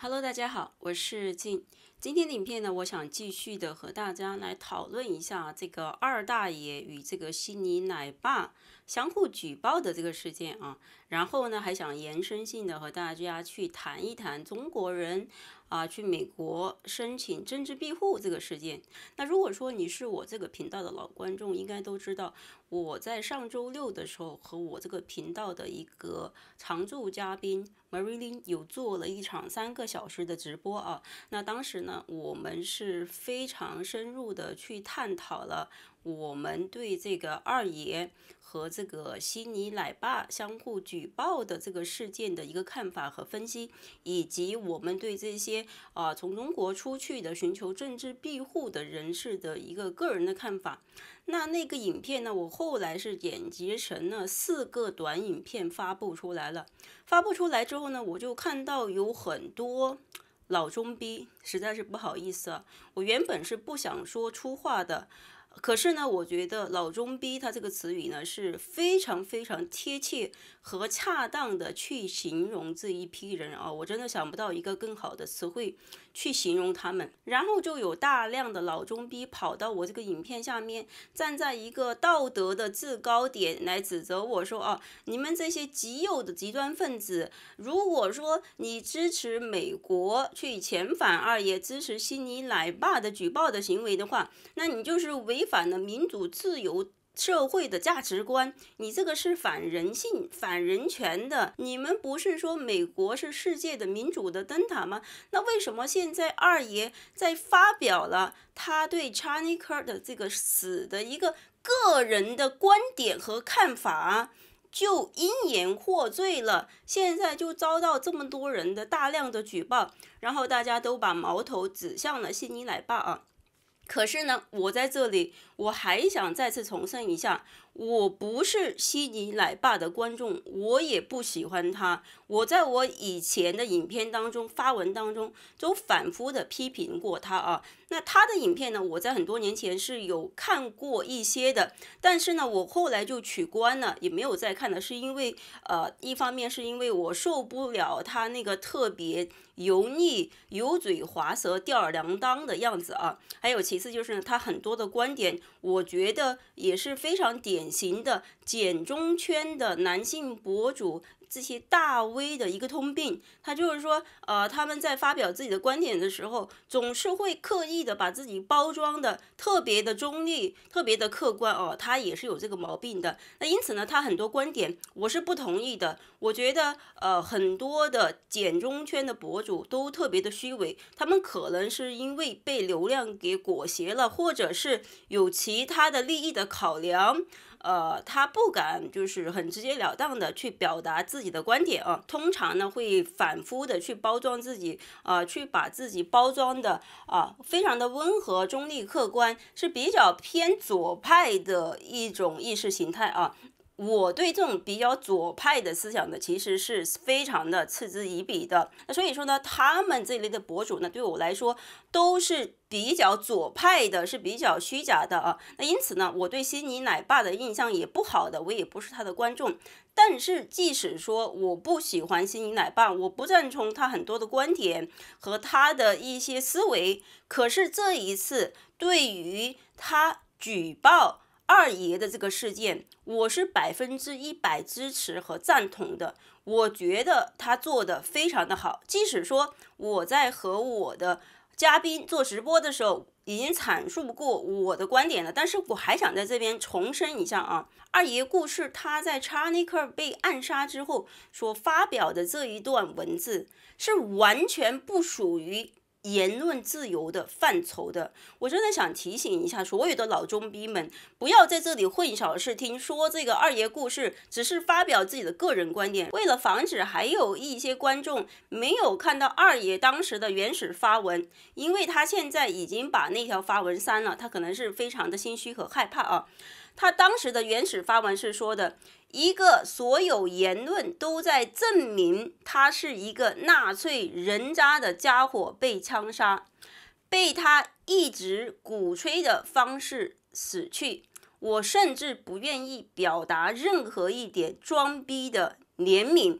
Hello，大家好，我是静。今天的影片呢，我想继续的和大家来讨论一下这个二大爷与这个悉尼奶爸相互举报的这个事件啊。然后呢，还想延伸性的和大家去谈一谈中国人去美国申请政治庇护这个事件。那如果说你是我这个频道的老观众，应该都知道我在上周六的时候和我这个频道的一个常驻嘉宾 Marilyn 有做了一场3个小时的直播啊。那当时呢，我们是非常深入的去探讨了我们对这个二爷和这个悉尼奶爸相互举报的这个事件的一个看法和分析，以及我们对这些从中国出去的寻求政治庇护的人士的一个个人的看法。那个影片呢，我后来是剪辑成了4个短影片发布出来了。发布出来之后呢，我就看到有很多老中逼，实在是不好意思啊，我原本是不想说出话的。可是呢，我觉得老中逼它这个词语呢是非常非常贴切和恰当的去形容这一批人啊，我真的想不到一个更好的词汇去形容他们。然后就有大量的老中逼跑到我这个影片下面，站在一个道德的制高点来指责我说你们这些极右的极端分子，如果说你支持美国去遣返二爷，支持悉尼奶爸的举报的行为的话，那你就是违反了民主自由社会的价值观，你这个是反人性、反人权的。你们不是说美国是世界的民主的灯塔吗？那为什么现在二爷在发表了他对 Charlie Kirk 的这个死的一个个人的观点和看法，就因言获罪了？现在就遭到这么多人的大量的举报，然后大家都把矛头指向了悉尼奶爸啊。可是呢，我在这里我还想再次重申一下，我不是悉尼奶爸的观众，我也不喜欢他。我在我以前的影片当中、发文当中都反复的批评过他啊。那他的影片呢，我在很多年前是有看过一些的，但是呢，我后来就取关了，也没有再看了，是因为一方面是因为我受不了他那个特别油腻、油嘴滑舌、吊儿郎当的样子啊，还有其次就是他很多的观点，我觉得也是非常典型的简中圈的男性博主这些大 V 的一个通病。他就是说他们在发表自己的观点的时候，总是会刻意的把自己包装的特别的中立、特别的客观他也是有这个毛病的。那因此呢，他很多观点我是不同意的。我觉得很多的简中圈的博主都特别的虚伪，他们可能是因为被流量给裹挟了，或者是有其他的利益的考量。他不敢就是很直截了当的去表达自己的观点啊，通常呢会反复的去包装自己去把自己包装的非常的温和、中立、客观，是比较偏左派的一种意识形态啊。我对这种比较左派的思想呢，其实是非常的嗤之以鼻的。那所以说呢，他们这类的博主呢，对我来说都是比较左派的，是比较虚假的啊。那因此呢，我对悉尼奶爸的印象也不好的，我也不是他的观众。但是即使说我不喜欢悉尼奶爸，我不赞同他很多的观点和他的一些思维，可是这一次对于他举报二爷的这个事件，我是100%支持和赞同的。我觉得他做的非常的好，即使说我在和我的嘉宾做直播的时候已经阐述过我的观点了，但是我还想在这边重申一下啊，二爷故事他在 Charlie Kirk 被暗杀之后所发表的这一段文字是完全不属于言论自由的范畴的。我真的想提醒一下所有的老中逼们，不要在这里混淆视听，说这个二爷故事只是发表自己的个人观点。为了防止还有一些观众没有看到二爷当时的原始发文，因为他现在已经把那条发文删了，他可能是非常的心虚和害怕啊。他当时的原始发文是说的，一个所有言论都在证明他是一个纳粹人渣的家伙被枪杀，被他一直鼓吹的方式死去。我甚至不愿意表达任何一点装逼的怜悯，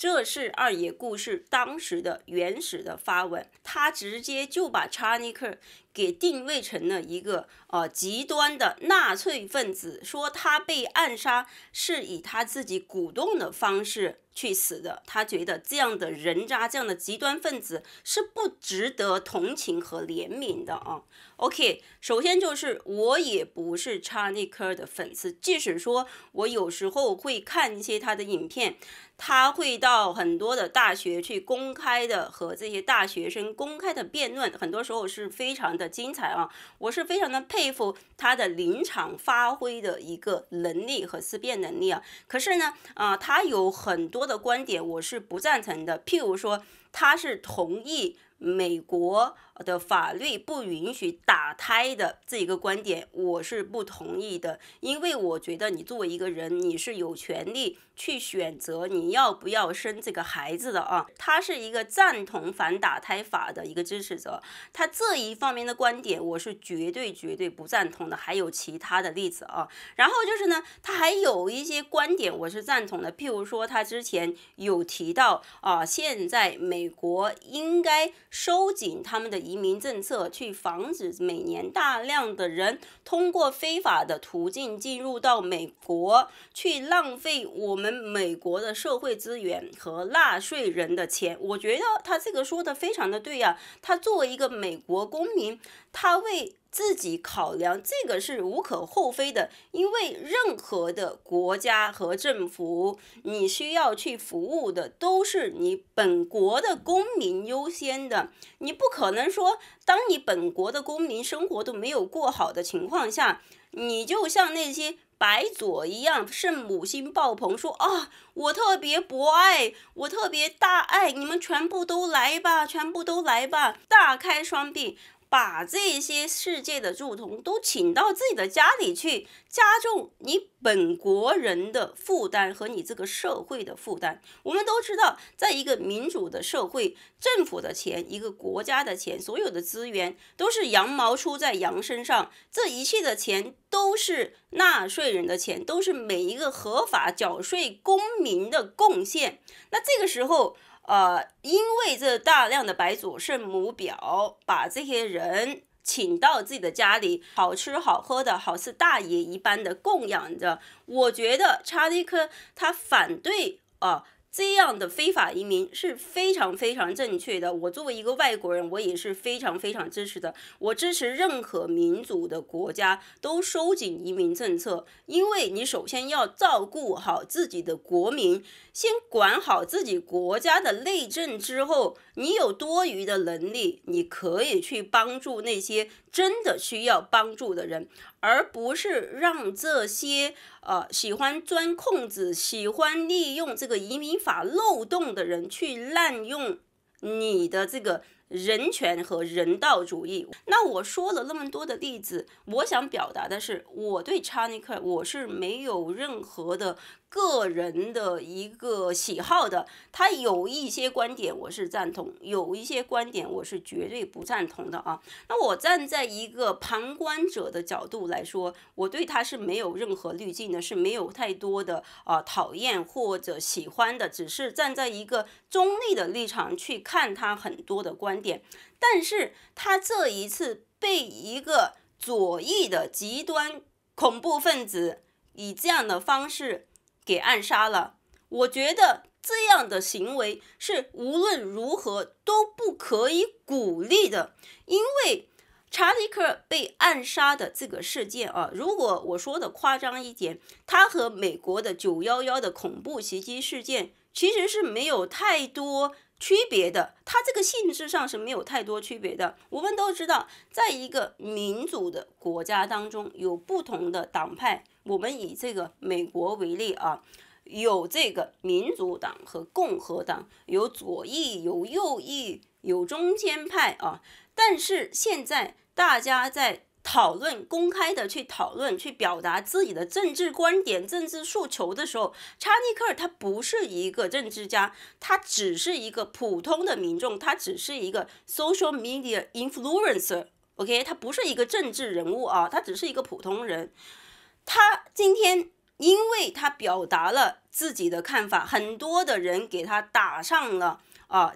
这是二爷故事当时的原始的发文，他直接就把查尼克给定位成了一个极端的纳粹分子，说他被暗杀是以他自己鼓动的方式去死的，他觉得这样的人渣，这样的极端分子是不值得同情和怜悯的啊。OK， 首先就是我也不是查尼克的粉丝，即使说我有时候会看一些他的影片，他会到很多的大学去公开的和这些大学生公开的辩论，很多时候是非常的精彩啊，我是非常的佩服他的临场发挥的一个能力和思辨能力啊。可是呢，他有很多的观点我是不赞成的，譬如说他是同意美国的法律不允许打胎的这一个观点，我是不同意的，因为我觉得你作为一个人，你是有权利去选择你要不要生这个孩子的啊。他是一个赞同反打胎法的一个支持者，他这一方面的观点我是绝对不赞同的，还有其他的例子啊。然后就是呢，他还有一些观点我是赞同的，譬如说他之前有提到现在美国应该收紧他们的移民政策，去防止每年大量的人通过非法的途径进入到美国，去浪费我们美国的社会资源和纳税人的钱。我觉得他这个说的非常的对啊，他作为一个美国公民，他为自己考量，这个是无可厚非的，因为任何的国家和政府，你需要去服务的都是你本国的公民优先的，你不可能说当你本国的公民生活都没有过好的情况下，你就像那些白左一样圣母心爆棚，说我特别博爱，我特别大爱，你们全部都来吧，全部都来吧，大开双臂，把这些世界的蛀虫都请到自己的家里去，加重你本国人的负担和你这个社会的负担。我们都知道，在一个民主的社会，政府的钱，一个国家的钱，所有的资源都是羊毛出在羊身上，这一切的钱都是纳税人的钱，都是每一个合法缴税公民的贡献。那这个时候因为这大量的白左圣母婊把这些人请到自己的家里，好吃好喝的，好似大爷一般的供养着。我觉得查理克他反对这样的非法移民是非常正确的。我作为一个外国人，我也是非常支持的。我支持任何民主的国家都收紧移民政策，因为你首先要照顾好自己的国民，先管好自己国家的内政之后，你有多余的能力，你可以去帮助那些真的需要帮助的人，而不是让这些喜欢钻空子、喜欢利用这个移民法漏洞的人去滥用你的这个人权和人道主义。那我说了那么多的例子，我想表达的是，我对查尼克我是没有任何的个人的一个喜好的，他有一些观点我是赞同，有一些观点我是绝对不赞同的啊。那我站在一个旁观者的角度来说，我对他是没有任何滤镜的，是没有太多的讨厌或者喜欢的，只是站在一个中立的立场去看他很多的观点。但是他这一次被一个左翼的极端恐怖分子以这样的方式给暗杀了，我觉得这样的行为是无论如何都不可以鼓励的。因为查理克被暗杀的这个事件如果我说的夸张一点，他和美国的911的恐怖袭击事件其实是没有太多区别的，它这个性质上是没有太多区别的。我们都知道，在一个民主的国家当中有不同的党派，我们以这个美国为例有这个民主党和共和党，有左翼，有右翼，有中间派但是现在大家在讨论，公开的去讨论，去表达自己的政治观点、政治诉求的时候，查尼克他不是一个政治家，他只是一个普通的民众，他只是一个 social media influencer，OK， 他不是一个政治人物他只是一个普通人。他今天因为他表达了自己的看法，很多的人给他打上了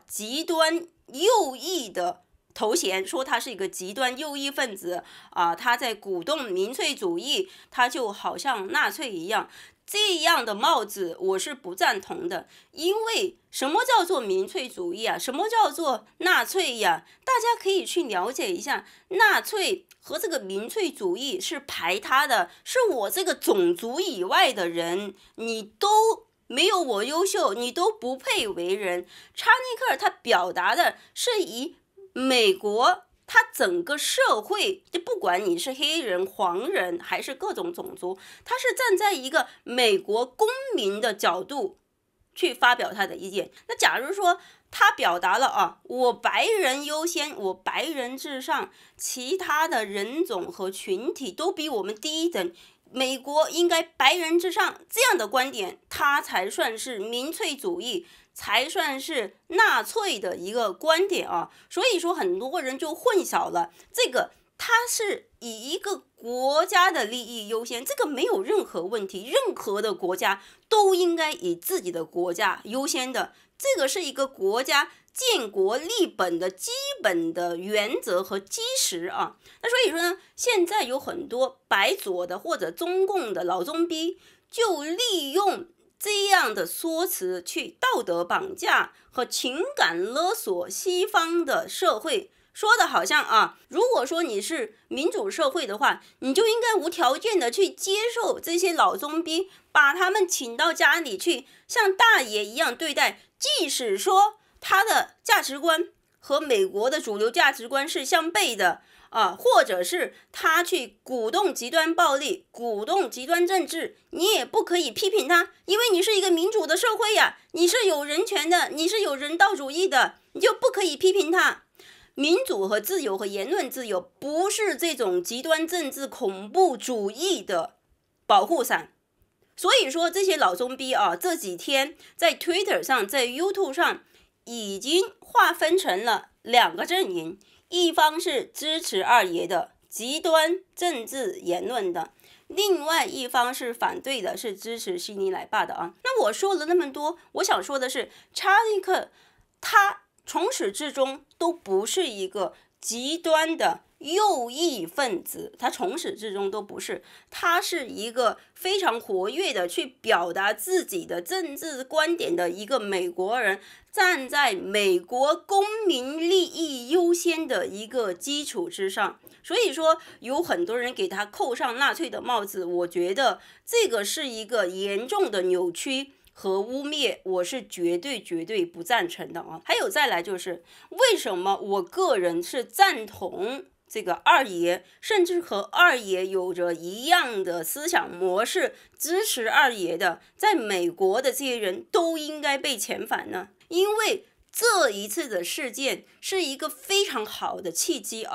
极端右翼的头衔，说他是一个极端右翼分子他在鼓动民粹主义，他就好像纳粹一样。这样的帽子我是不赞同的，因为什么叫做民粹主义啊？什么叫做纳粹呀？大家可以去了解一下，纳粹和这个民粹主义是排他的，是我这个种族以外的人，你都没有我优秀，你都不配为人。查尼克他表达的是以美国他整个社会，就不管你是黑人、黄人还是各种种族，他是站在一个美国公民的角度去发表他的意见。那假如说他表达了我白人优先，我白人至上，其他的人种和群体都比我们低一等，美国应该白人至上，这样的观点他才算是民粹主义，才算是纳粹的一个观点所以说很多人就混淆了，这个他是以一个国家的利益优先，这个没有任何问题，任何的国家都应该以自己的国家优先的，这个是一个国家建国立本的基本的原则和基石那所以说呢，现在有很多白左的或者中共的老中逼，就利用这样的说辞去道德绑架和情感勒索西方的社会，说的好像如果说你是民主社会的话，你就应该无条件的去接受这些老中逼，把他们请到家里去，像大爷一样对待，即使说他的价值观和美国的主流价值观是相悖的或者是他去鼓动极端暴力，鼓动极端政治，你也不可以批评他，因为你是一个民主的社会呀，你是有人权的，你是有人道主义的，你就不可以批评他。民主和自由和言论自由不是这种极端政治恐怖主义的保护伞。所以说这些老中逼这几天在 Twitter 上，在 YouTube 上已经划分成了两个阵营，一方是支持二爷的极端政治言论的，另外一方是反对的，是支持悉尼奶爸的那我说了那么多，我想说的是，查理克他从始至终都不是一个极端的右翼分子，他从始至终都不是，他是一个非常活跃的去表达自己的政治观点的一个美国人，站在美国公民利益优先的一个基础之上。所以说有很多人给他扣上纳粹的帽子，我觉得这个是一个严重的扭曲和污蔑，我是绝对不赞成的还有再来就是为什么我个人是赞同这个二爷，甚至和二爷有着一样的思想模式，支持二爷的，在美国的这些人都应该被遣返呢？因为这一次的事件是一个非常好的契机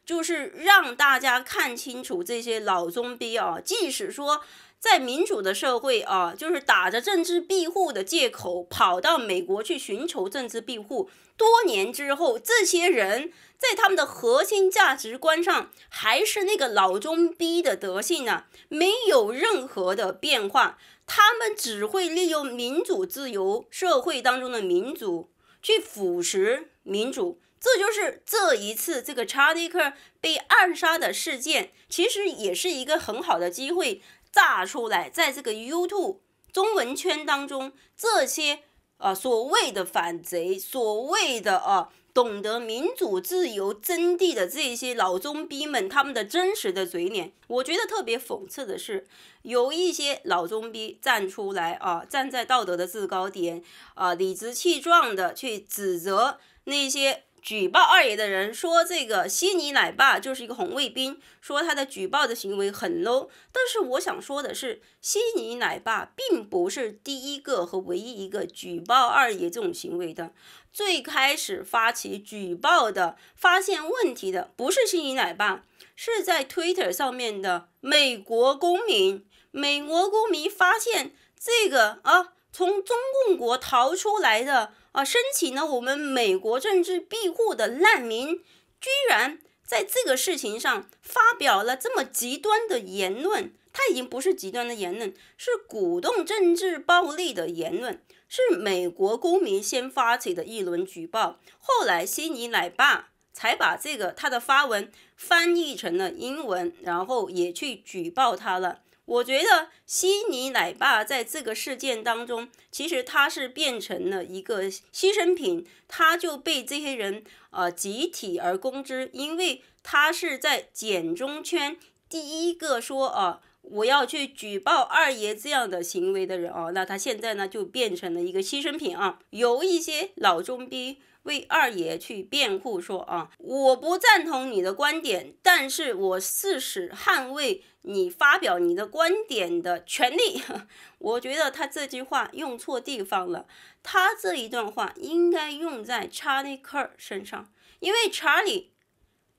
就是让大家看清楚这些老中逼即使说在民主的社会就是打着政治庇护的借口跑到美国去寻求政治庇护，多年之后，这些人在他们的核心价值观上还是那个老中逼的德性没有任何的变化，他们只会利用民主自由社会当中的民主去腐蚀民主。这就是这一次这个查理克被暗杀的事件，其实也是一个很好的机会炸出来，在这个 YouTube 中文圈当中，这些所谓的反贼，所谓的懂得民主自由真谛的这些老中逼们，他们的真实的嘴脸。我觉得特别讽刺的是，有一些老中逼站出来站在道德的制高点理直气壮的去指责那些举报二爷的人，说这个悉尼奶爸就是一个红卫兵，说他的举报的行为很 low。 但是我想说的是，悉尼奶爸并不是第一个和唯一一个举报二爷这种行为的，最开始发起举报的，发现问题的不是悉尼奶爸，是在 Twitter 上面的美国公民。美国公民发现这个从中共国逃出来的申请了我们美国政治庇护的难民，居然在这个事情上发表了这么极端的言论，他已经不是极端的言论，是鼓动政治暴力的言论，是美国公民先发起的一轮举报，后来悉尼奶爸才把这个他的发文翻译成了英文，然后也去举报他了。我觉得悉尼奶爸在这个事件当中，其实他是变成了一个牺牲品，他就被这些人集体而攻之，因为他是在简中圈第一个说我要去举报二爷这样的行为的人那他现在呢就变成了一个牺牲品有一些老中逼为二爷去辩护说我不赞同你的观点，但是我誓死捍卫你发表你的观点的权利。我觉得他这句话用错地方了，他这一段话应该用在 Charlie Kirk 身上，因为 Charlie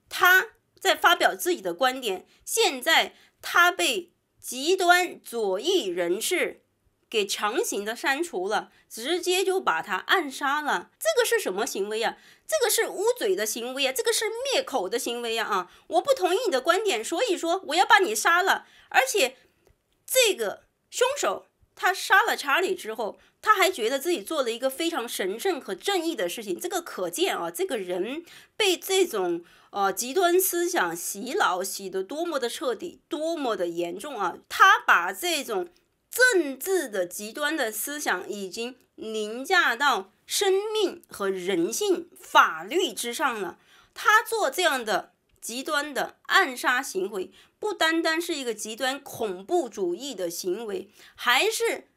他在发表自己的观点，现在他被极端左翼人士给强行的删除了，直接就把他暗杀了。这个是什么行为呀？这个是捂嘴的行为呀，这个是灭口的行为呀我不同意你的观点，所以说我要把你杀了。而且这个凶手他杀了查理之后，他还觉得自己做了一个非常神圣和正义的事情，这个可见这个人被这种极端思想洗脑洗得多么的彻底，多么的严重他把这种政治的极端的思想已经凌驾到生命和人性法律之上了。他做这样的极端的暗杀行为，不单单是一个极端恐怖主义的行为，还是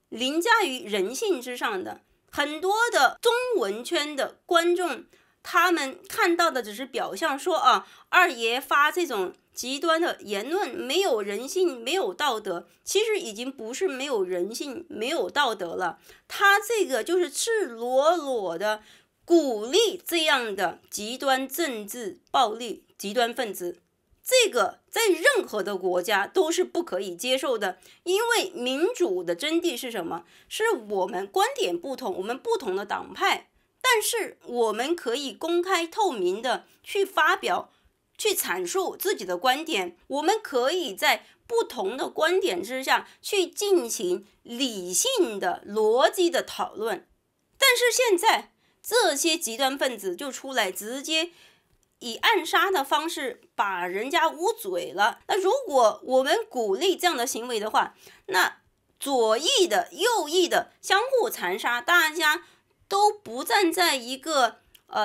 凌驾于人性之上的。很多的中文圈的观众，他们看到的只是表象，说二爷发这种极端的言论没有人性，没有道德。其实已经不是没有人性，没有道德了，他这个就是赤裸裸的鼓励这样的极端政治暴力极端分子。这个在任何的国家都是不可以接受的，因为民主的真谛是什么？是我们观点不同，我们不同的党派，但是我们可以公开透明的去发表，去阐述自己的观点，我们可以在不同的观点之下去进行理性的逻辑的讨论。但是现在这些极端分子就出来直接以暗杀的方式把人家捂嘴了。那如果我们鼓励这样的行为的话，那左翼的右翼的相互残杀，大家都不站在一个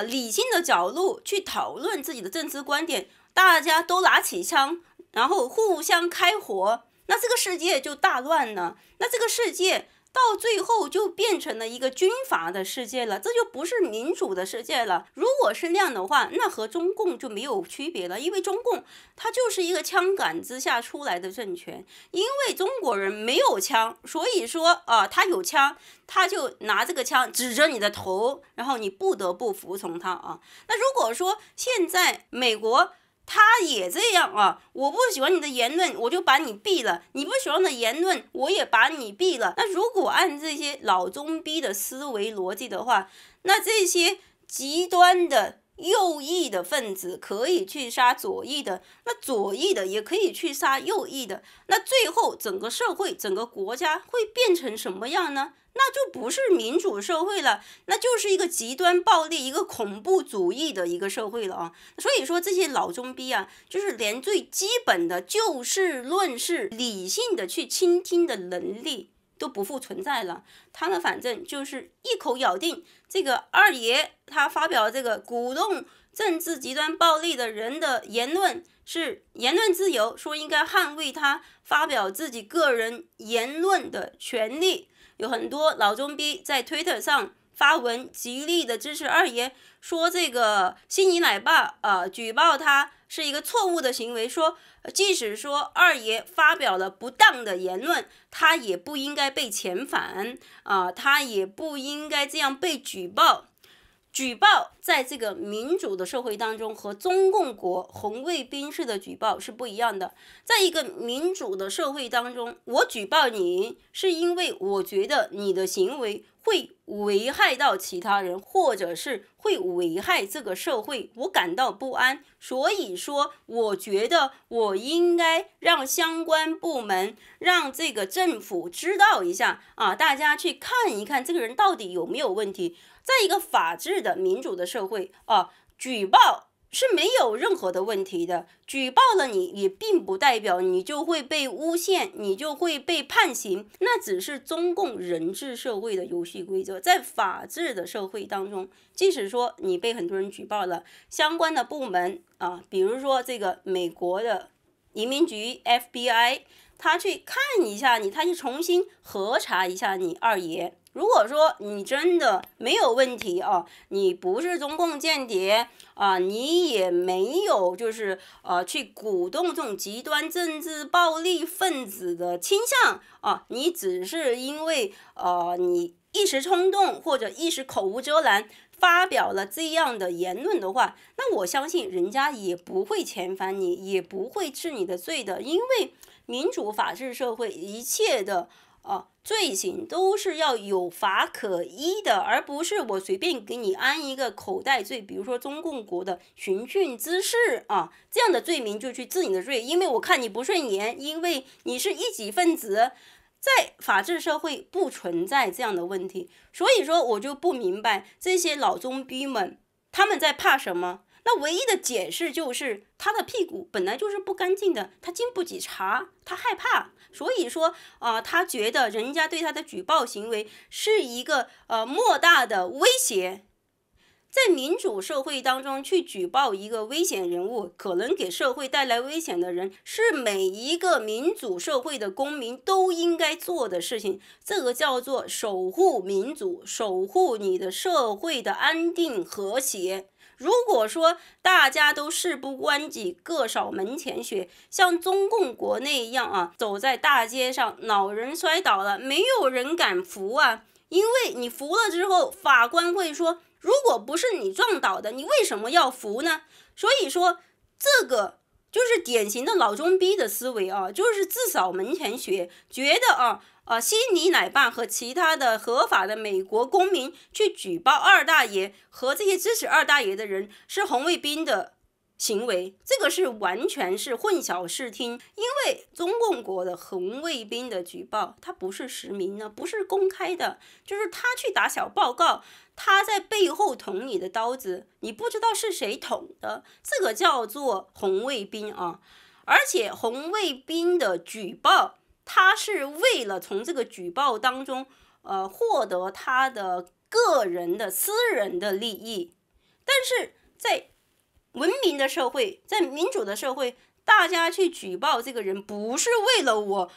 理性的角度去讨论自己的政治观点，大家都拿起枪然后互相开火，那这个世界就大乱了。那这个世界到最后就变成了一个军阀的世界了，这就不是民主的世界了。如果是那样的话，那和中共就没有区别了，因为中共它就是一个枪杆之下出来的政权。因为中国人没有枪，所以说他有枪，他就拿这个枪指着你的头，然后你不得不服从他那如果说现在美国他也这样我不喜欢你的言论，我就把你毙了；你不喜欢的言论，我也把你毙了。那如果按这些老中逼的思维逻辑的话，那这些极端的右翼的分子可以去杀左翼的，那左翼的也可以去杀右翼的，那最后整个社会整个国家会变成什么样呢？那就不是民主社会了，那就是一个极端暴力一个恐怖主义的一个社会了所以说这些老中逼就是连最基本的就事论事理性的去倾听的能力都不复存在了。他们反正就是一口咬定这个二爷他发表这个鼓动政治极端暴力的人的言论是言论自由，说应该捍卫他发表自己个人言论的权利。有很多老中逼在推特上发文极力的支持二爷，说这个悉尼奶爸举报他是一个错误的行为，说即使说二爷发表了不当的言论，他也不应该被遣返他也不应该这样被举报。举报在这个民主的社会当中和中共国红卫兵式的举报是不一样的。在一个民主的社会当中，我举报你是因为我觉得你的行为会危害到其他人，或者是会危害这个社会，我感到不安，所以说我觉得我应该让相关部门，让这个政府知道一下啊，大家去看一看这个人到底有没有问题。在一个法治的民主的社会啊，举报是没有任何的问题的，举报了你也并不代表你就会被诬陷，你就会被判刑，那只是中共人治社会的游戏规则。在法治的社会当中，即使说你被很多人举报了，相关的部门啊，比如说这个美国的移民局 FBI， 他去看一下你，他去重新核查一下你二爷。如果说你真的没有问题啊，你不是中共间谍啊，你也没有就是去鼓动这种极端政治暴力分子的倾向啊，你只是因为你一时冲动或者一时口无遮拦发表了这样的言论的话，那我相信人家也不会遣返你，也不会治你的罪的，因为民主法治社会一切的罪行都是要有法可依的，而不是我随便给你安一个口袋罪，比如说中共国的寻衅滋事啊，这样的罪名就去治你的罪，因为我看你不顺眼，因为你是一己分子，在法治社会不存在这样的问题，所以说我就不明白这些老中逼们他们在怕什么。那唯一的解释就是他的屁股本来就是不干净的，他经不起查，他害怕，所以说他觉得人家对他的举报行为是一个莫大的威胁。在民主社会当中去举报一个危险人物，可能给社会带来危险的人，是每一个民主社会的公民都应该做的事情。这个叫做守护民主，守护你的社会的安定和谐。如果说大家都事不关己，各扫门前雪，像中共国那样走在大街上，老人摔倒了，没有人敢扶啊，因为你扶了之后，法官会说，如果不是你撞倒的，你为什么要扶呢？所以说，这个就是典型的老中逼的思维啊，就是自扫门前雪，觉得悉尼奶爸和其他的合法的美国公民去举报二大爷和这些支持二大爷的人是红卫兵的行为，这个是完全是混淆视听。因为中共国的红卫兵的举报，它不是实名的，不是公开的，就是他去打小报告，他在背后捅你的刀子，你不知道是谁捅的，这个叫做红卫兵啊。而且红卫兵的举报，他是为了从这个举报当中获得他的个人的私人的利益。但是在文明的社会，在民主的社会，大家去举报这个人不是为了我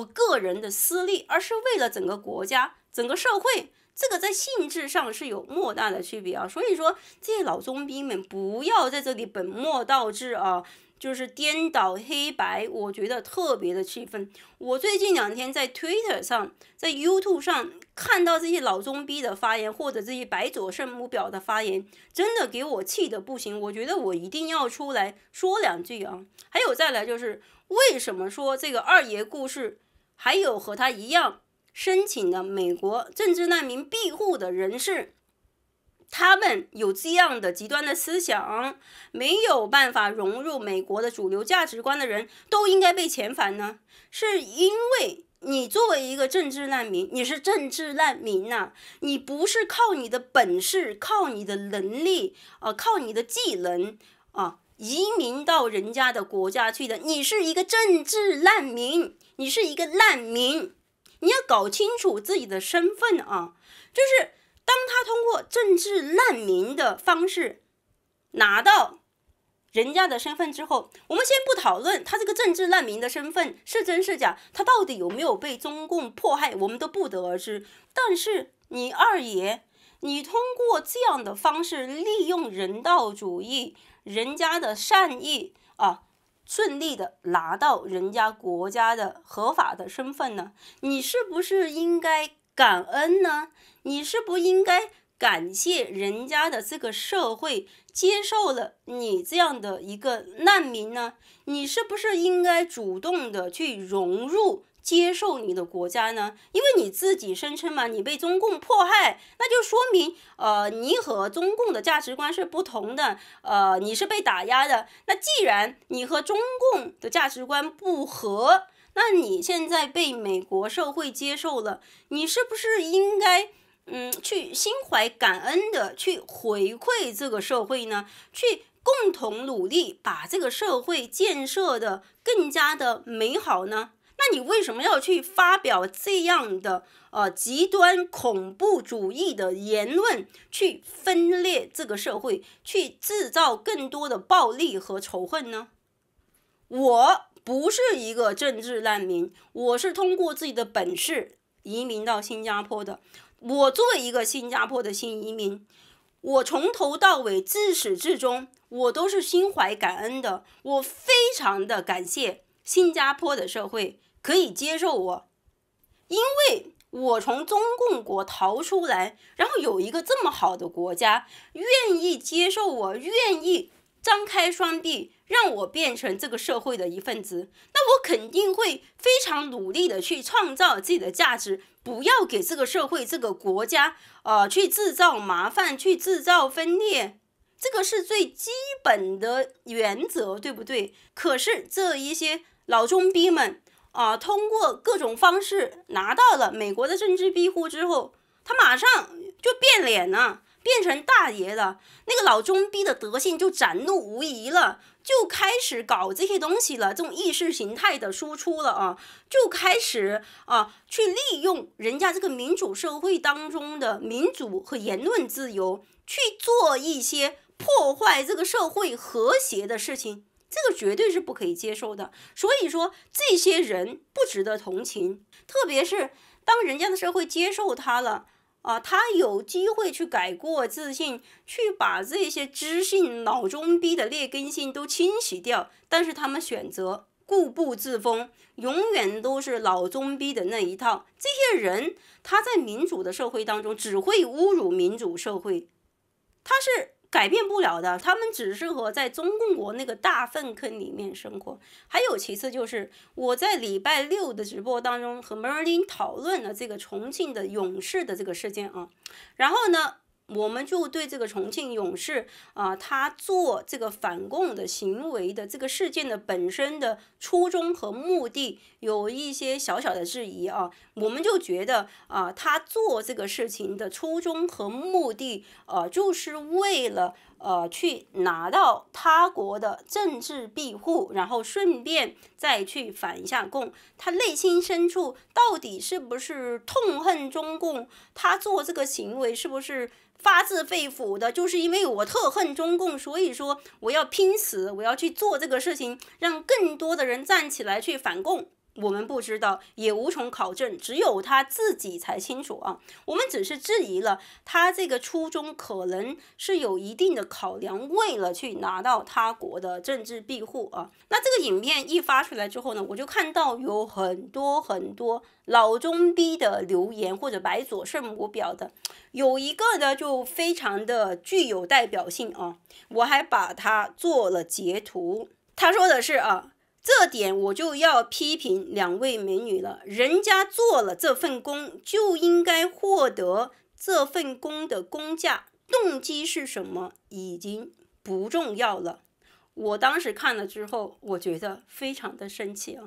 个人的私利，而是为了整个国家整个社会，这个在性质上是有莫大的区别啊。所以说这些老中兵们不要在这里本末倒置啊，就是颠倒黑白，我觉得特别的气愤。我最近2天在 Twitter 上，在 YouTube 上看到这些老中逼的发言，或者这些白左圣母婊的发言，真的给我气得不行。我觉得我一定要出来说2句啊。还有再来就是为什么说这个二爷故事，还有和他一样申请的美国政治难民庇护的人士，他们有这样的极端的思想，没有办法融入美国的主流价值观的人，都应该被遣返呢？是因为你作为一个政治难民，你是政治难民啊，你不是靠你的本事，靠你的能力靠你的技能移民到人家的国家去的，你是一个政治难民，你是一个难民，你要搞清楚自己的身份啊，就是当他通过政治难民的方式拿到人家的身份之后，我们先不讨论他这个政治难民的身份是真是假，他到底有没有被中共迫害，我们都不得而知。但是你二爷，你通过这样的方式利用人道主义，人家的善意顺利的拿到人家国家的合法的身份呢，你是不是应该感恩呢？你是不是应该感谢人家的这个社会接受了你这样的一个难民呢？你是不是应该主动的去融入接受你的国家呢？因为你自己声称嘛，你被中共迫害，那就说明你和中共的价值观是不同的，你是被打压的。那既然你和中共的价值观不合，那你现在被美国社会接受了，你是不是应该去心怀感恩的去回馈这个社会呢？去共同努力把这个社会建设的更加的美好呢？那你为什么要去发表这样的极端恐怖主义的言论，去分裂这个社会，去制造更多的暴力和仇恨呢？我不是一个政治难民，我是通过自己的本事移民到新加坡的。我作为一个新加坡的新移民，我从头到尾自始至终我都是心怀感恩的，我非常的感谢新加坡的社会可以接受我，因为我从中共国逃出来，然后有一个这么好的国家愿意接受我，愿意张开双臂让我变成这个社会的一份子，那我肯定会非常努力的去创造自己的价值，不要给这个社会这个国家去制造麻烦，去制造分裂，这个是最基本的原则，对不对？可是这一些老中逼们通过各种方式拿到了美国的政治庇护之后，他马上就变脸了，变成大爷了，那个老中逼的德性就展露无遗了，就开始搞这些东西了，这种意识形态的输出了就开始去利用人家这个民主社会当中的民主和言论自由，去做一些破坏这个社会和谐的事情，这个绝对是不可以接受的。所以说这些人不值得同情，特别是当人家的社会接受他了他有机会去改过自新，去把这些知性脑中逼的劣根性都清洗掉，但是他们选择固步自封，永远都是老中逼的那一套。这些人他在民主的社会当中只会侮辱民主社会，他是改变不了的，他们只适合在中共国那个大粪坑里面生活。还有其次就是我在礼拜六的直播当中和 Merlin 讨论了这个重庆的勇士的这个事件然后呢我们就对这个重庆勇士他做这个反共的行为的这个事件的本身的初衷和目的有一些小小的质疑我们就觉得他做这个事情的初衷和目的就是为了去拿到他国的政治庇护，然后顺便再去反一下共。他内心深处到底是不是痛恨中共？他做这个行为是不是发自肺腑的？就是因为我特恨中共，所以说我要拼死，我要去做这个事情，让更多的人站起来去反共。我们不知道，也无从考证，只有他自己才清楚我们只是质疑了他这个初衷可能是有一定的考量，为了去拿到他国的政治庇护那这个影片一发出来之后呢，我就看到有很多老中逼的留言或者白左圣母婊的，有一个呢就非常的具有代表性我还把它做了截图。他说的是这点我就要批评两位美女了，人家做了这份工就应该获得这份工的工价，动机是什么已经不重要了。我当时看了之后，我觉得非常的生气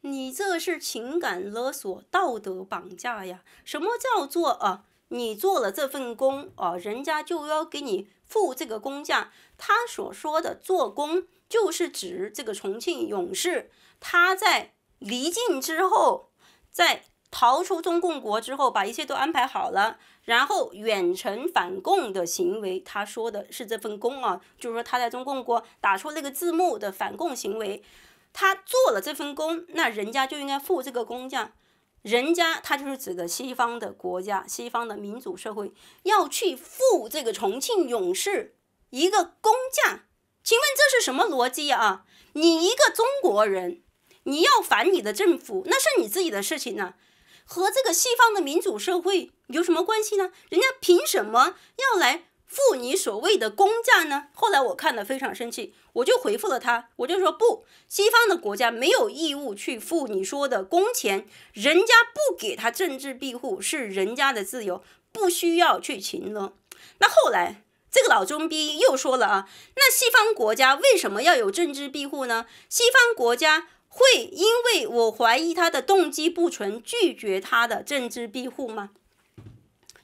你这是情感勒索、道德绑架呀！什么叫做你做了这份工人家就要给你付这个工价？他所说的做工就是指这个重庆勇士，他在离境之后，在逃出中共国之后，把一切都安排好了，然后远程反共的行为，他说的是这份工就是说他在中共国打出那个字幕的反共行为，他做了这份工，那人家就应该付这个工价。人家他就是指的西方的国家，西方的民主社会要去付这个重庆勇士一个工价。请问这是什么逻辑你一个中国人，你要反你的政府，那是你自己的事情和这个西方的民主社会有什么关系呢？人家凭什么要来付你所谓的工价呢？后来我看了非常生气，我就回复了他，我就说不，西方的国家没有义务去付你说的工钱，人家不给他政治庇护是人家的自由，不需要去请了。那后来这个老中逼又说了啊，那西方国家为什么要有政治庇护呢？西方国家会因为我怀疑他的动机不纯，拒绝他的政治庇护吗？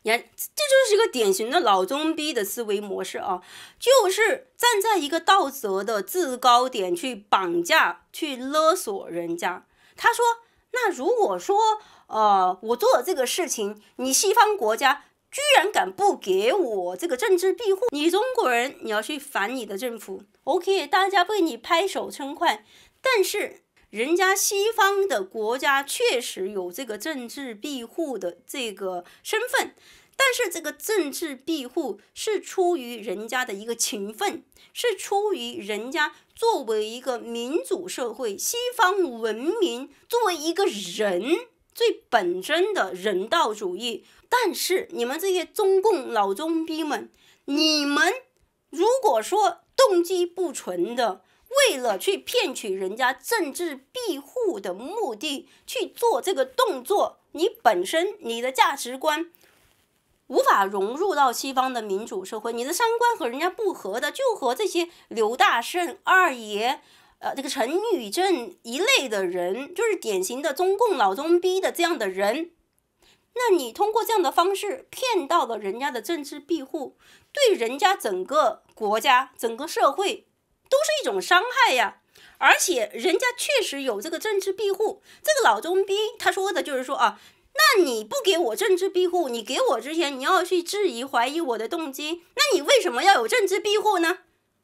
这就是一个典型的老中逼的思维模式啊，就是站在一个道德的制高点去绑架、去勒索人家。他说，那如果说我做了这个事情，你西方国家居然敢不给我这个政治庇护，你中国人你要去反你的政府 ，OK， 大家为你拍手称快，但是人家西方的国家确实有这个政治庇护的这个身份，但是这个政治庇护是出于人家的一个情分，是出于人家作为一个民主社会、西方文明作为一个人最本真的人道主义。但是你们这些中共老中逼们，你们如果说动机不纯的，为了去骗取人家政治庇护的目的去做这个动作，你本身你的价值观无法融入到西方的民主社会，你的三观和人家不合的，就和这些刘大胜、二爷这个陈宇正一类的人，就是典型的中共老中逼的这样的人，那你通过这样的方式骗到了人家的政治庇护，对人家整个国家、整个社会都是一种伤害呀。而且人家确实有这个政治庇护，这个老中逼他说的就是说啊，那你不给我政治庇护，你给我之前你要去质疑怀疑我的动机，那你为什么要有政治庇护呢？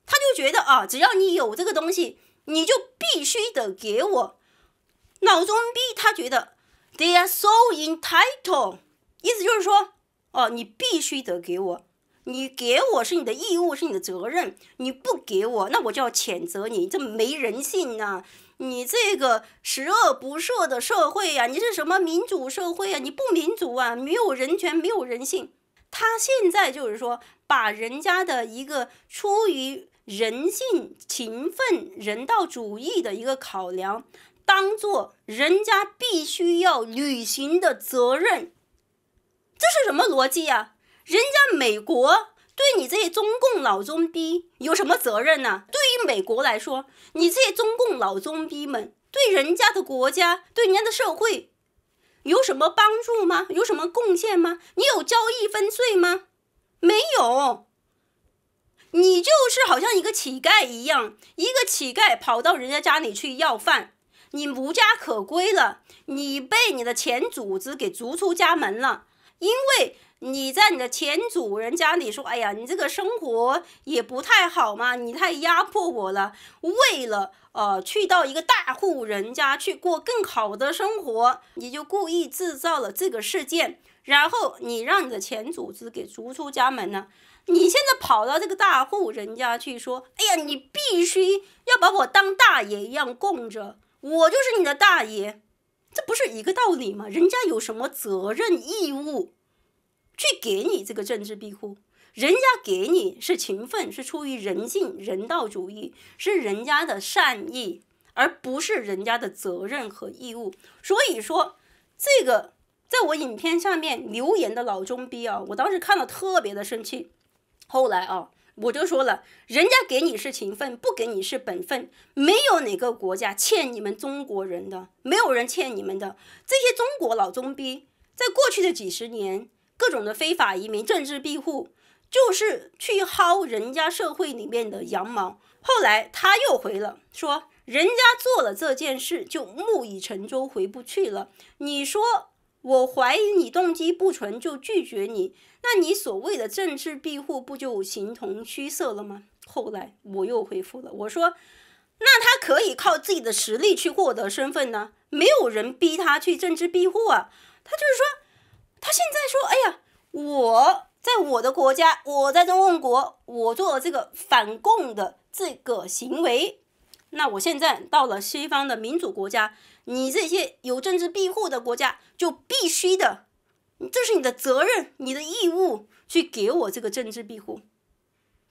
他就觉得啊，只要你有这个东西，你就必须得给我。老中逼他觉得 they are so entitled， 意思就是说你必须得给我，你给我是你的义务，是你的责任，你不给我，那我就要谴责你，这没人性啊，你这个十恶不赦的社会啊，你是什么民主社会啊，你不民主啊，没有人权，没有人性。他现在就是说把人家的一个出于人性、情分、人道主义的一个考量当做人家必须要履行的责任，这是什么逻辑啊？人家美国对你这些中共老中逼有什么责任呢？对于美国来说，你这些中共老中逼们对人家的国家、对人家的社会有什么帮助吗？有什么贡献吗？你有交易分税吗？没有。你就是好像一个乞丐一样，一个乞丐跑到人家家里去要饭，你无家可归了，你被你的前主子给逐出家门了，因为你在你的前主人家里说，哎呀，你这个生活也不太好嘛，你太压迫我了，为了去到一个大户人家去过更好的生活，你就故意制造了这个事件，然后你让你的前主子给逐出家门了。你现在跑到这个大户人家去说，哎呀，你必须要把我当大爷一样供着，我就是你的大爷，这不是一个道理吗？人家有什么责任义务去给你这个政治庇护？人家给你是情分，是出于人性、人道主义，是人家的善意，而不是人家的责任和义务。所以说这个在我影片下面留言的老中逼啊，我当时看了特别的生气。后来我就说了，人家给你是情分，不给你是本分，没有哪个国家欠你们中国人的，没有人欠你们的。这些中国老中逼在过去的几十年，各种的非法移民、政治庇护，就是去薅人家社会里面的羊毛。后来他又回了，说人家做了这件事就木已成舟，回不去了。你说我怀疑你动机不纯就拒绝你，那你所谓的政治庇护不就形同虚设了吗？后来我又回复了，我说那他可以靠自己的实力去获得身份呢，没有人逼他去政治庇护啊。他就是说，他现在说，哎呀，我在我的国家，我在中共国，我做了这个反共的这个行为，那我现在到了西方的民主国家，你这些有政治庇护的国家就必须的，这是你的责任，你的义务，去给我这个政治庇护。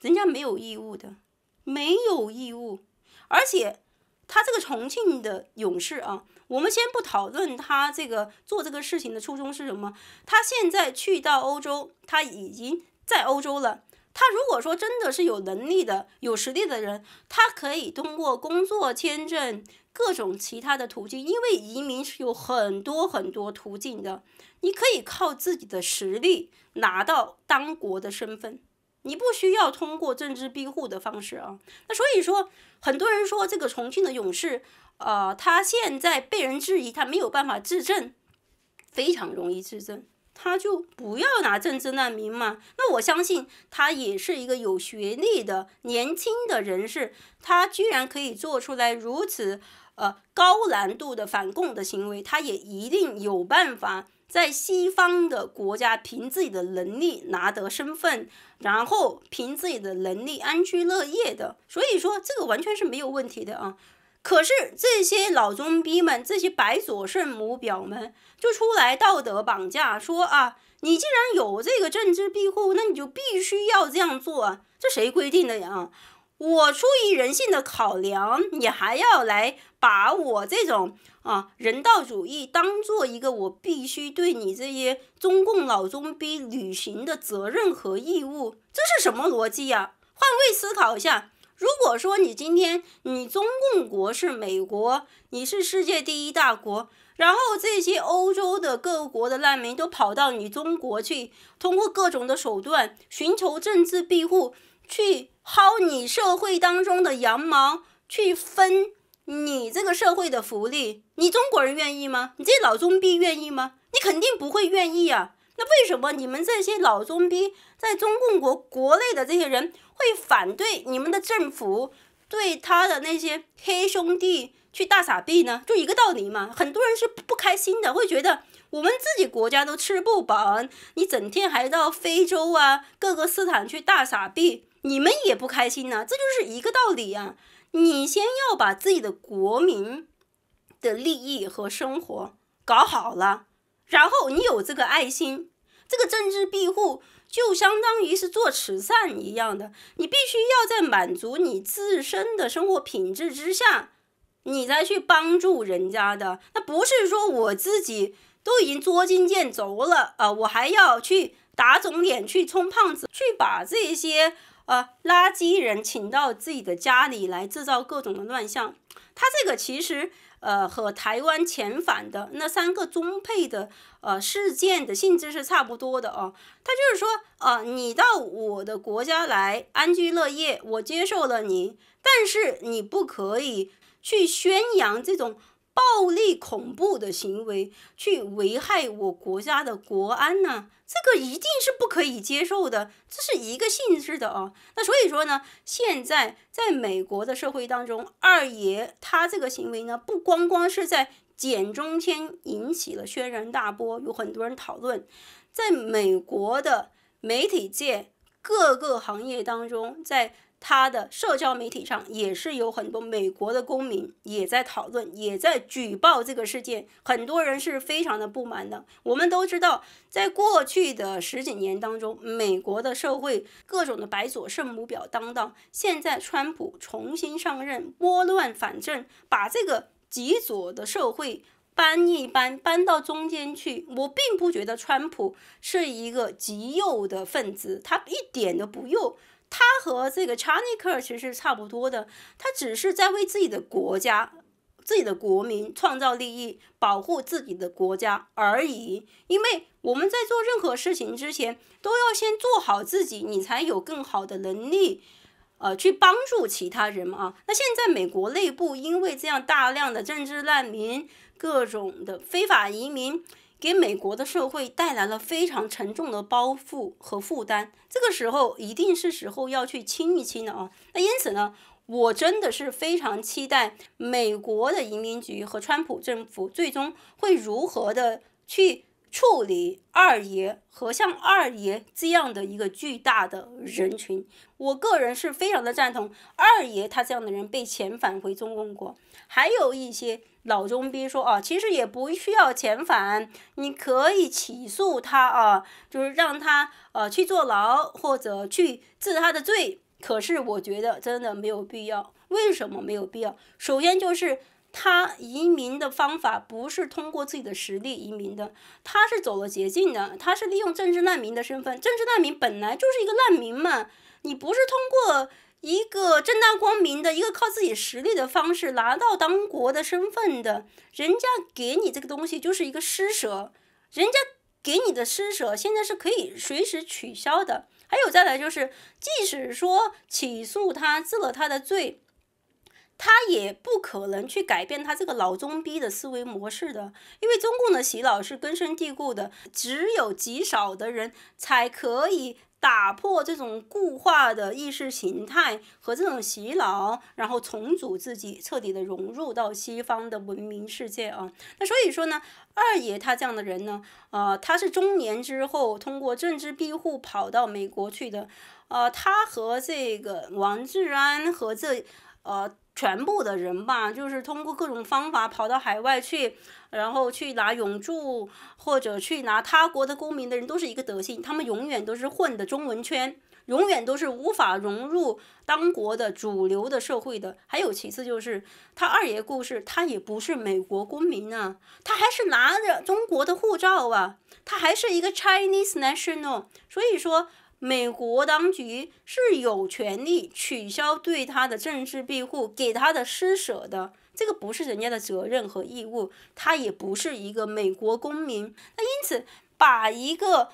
人家没有义务的，没有义务。而且他这个重庆的勇士啊，我们先不讨论他这个做这个事情的初衷是什么，他现在去到欧洲，他已经在欧洲了。他如果说真的是有能力的、有实力的人，他可以通过工作签证、各种其他的途径，因为移民是有很多很多途径的，你可以靠自己的实力拿到当国的身份，你不需要通过政治庇护的方式啊。那所以说，很多人说这个重庆的勇士，他现在被人质疑，他没有办法质证，非常容易质证。他就不要拿政治难民嘛。那我相信他也是一个有学历的年轻的人士，他居然可以做出来如此高难度的反共的行为，他也一定有办法在西方的国家凭自己的能力拿得身份，然后凭自己的能力安居乐业的。所以说这个完全是没有问题的啊。可是这些老中逼们，这些白左圣母婊们就出来道德绑架，说啊，你既然有这个政治庇护，那你就必须要这样做啊，这谁规定的呀？我出于人性的考量，你还要来把我这种人道主义当做一个我必须对你这些中共老中逼履行的责任和义务，这是什么逻辑呀？换位思考一下。如果说你今天你中共国是美国，你是世界第一大国，然后这些欧洲的各国的难民都跑到你中国去，通过各种的手段寻求政治庇护，去薅你社会当中的羊毛，去分你这个社会的福利，你中国人愿意吗？你这些老中逼愿意吗？你肯定不会愿意啊。那为什么你们这些老中逼在中共国内的这些人会反对你们的政府对他的那些黑兄弟去大撒币呢？就一个道理嘛。很多人是不开心的，会觉得我们自己国家都吃不饱，你整天还到非洲各个斯坦去大撒币，你们也不开心呢。这就是一个道理啊。你先要把自己的国民的利益和生活搞好了，然后你有这个爱心，这个政治庇护就相当于是做慈善一样的，你必须要在满足你自身的生活品质之下，你再去帮助人家的。那不是说我自己都已经捉襟见肘了我还要去打肿脸去充胖子，去把这些垃圾人请到自己的家里来制造各种的乱象。他这个其实和台湾遣返的那3个中配的事件的性质是差不多的哦。他就是说你到我的国家来安居乐业，我接受了你，但是你不可以去宣扬这种暴力恐怖的行为，去危害我国家的国安呢，这个一定是不可以接受的，这是一个性质的哦。那所以说呢，现在在美国的社会当中，二爷他这个行为呢，不光光是在简中天引起了轩然大波，有很多人讨论，在美国的媒体界各个行业当中，在他的社交媒体上也是有很多美国的公民也在讨论，也在举报这个事件，很多人是非常的不满的。我们都知道，在过去的10几年当中，美国的社会各种的白左圣母婊当道，现在川普重新上任，拨乱反正，把这个极左的社会搬一搬，搬到中间去。我并不觉得川普是一个极右的分子，他一点都不右，他和这个查尼克其实是差不多的，他只是在为自己的国家、自己的国民创造利益，保护自己的国家而已。因为我们在做任何事情之前，都要先做好自己，你才有更好的能力去帮助其他人嘛。那现在美国内部因为这样大量的政治难民、各种的非法移民，给美国的社会带来了非常沉重的包袱和负担，这个时候一定是时候要去清一清了那因此呢，我真的是非常期待美国的移民局和川普政府最终会如何的去处理二爷和像二爷这样的一个巨大的人群。我个人是非常的赞同二爷他这样的人被遣返回中共国。还有一些老中医说啊，其实也不需要遣返，你可以起诉他啊，就是让他去坐牢或者去治他的罪。可是我觉得真的没有必要。为什么没有必要？首先就是他移民的方法不是通过自己的实力移民的，他是走了捷径的，他是利用政治难民的身份。政治难民本来就是一个难民嘛，你不是通过一个正大光明的一个靠自己实力的方式拿到当国的身份的，人家给你这个东西就是一个施舍，人家给你的施舍现在是可以随时取消的。还有再来就是，即使说起诉他治了他的罪，他也不可能去改变他这个老中逼的思维模式的，因为中共的洗脑是根深蒂固的，只有极少的人才可以打破这种固化的意识形态和这种洗脑，然后重组自己，彻底的融入到西方的文明世界啊。那所以说呢，二爷他这样的人呢，他是中年之后通过政治庇护跑到美国去的，他和这个王志安和全部的人吧，就是通过各种方法跑到海外去，然后去拿永驻或者去拿他国的公民的人都是一个德性，他们永远都是混的中文圈，永远都是无法融入当国的主流的社会的。还有其次就是他二爷故事，他也不是美国公民啊，他还是拿着中国的护照啊，他还是一个 Chinese national， 所以说美国当局是有权利取消对他的政治庇护，给他的施舍的，这个不是人家的责任和义务，他也不是一个美国公民。那因此，把一个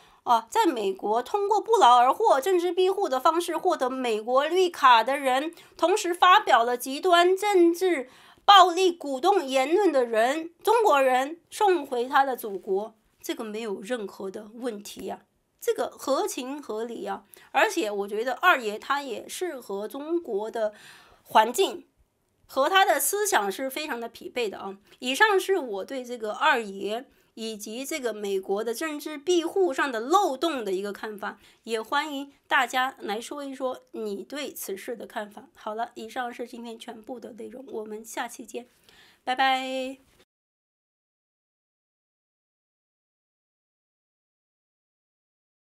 在美国通过不劳而获政治庇护的方式获得美国绿卡的人，同时发表了极端政治暴力鼓动言论的人，中国人送回他的祖国，这个没有任何的问题呀。这个合情合理啊，而且我觉得二爷他也适合中国的环境，和他的思想是非常的匹配的啊。以上是我对这个二爷以及这个美国的政治庇护上的漏洞的一个看法，也欢迎大家来说一说你对此事的看法。好了，以上是今天全部的内容，我们下期见，拜拜。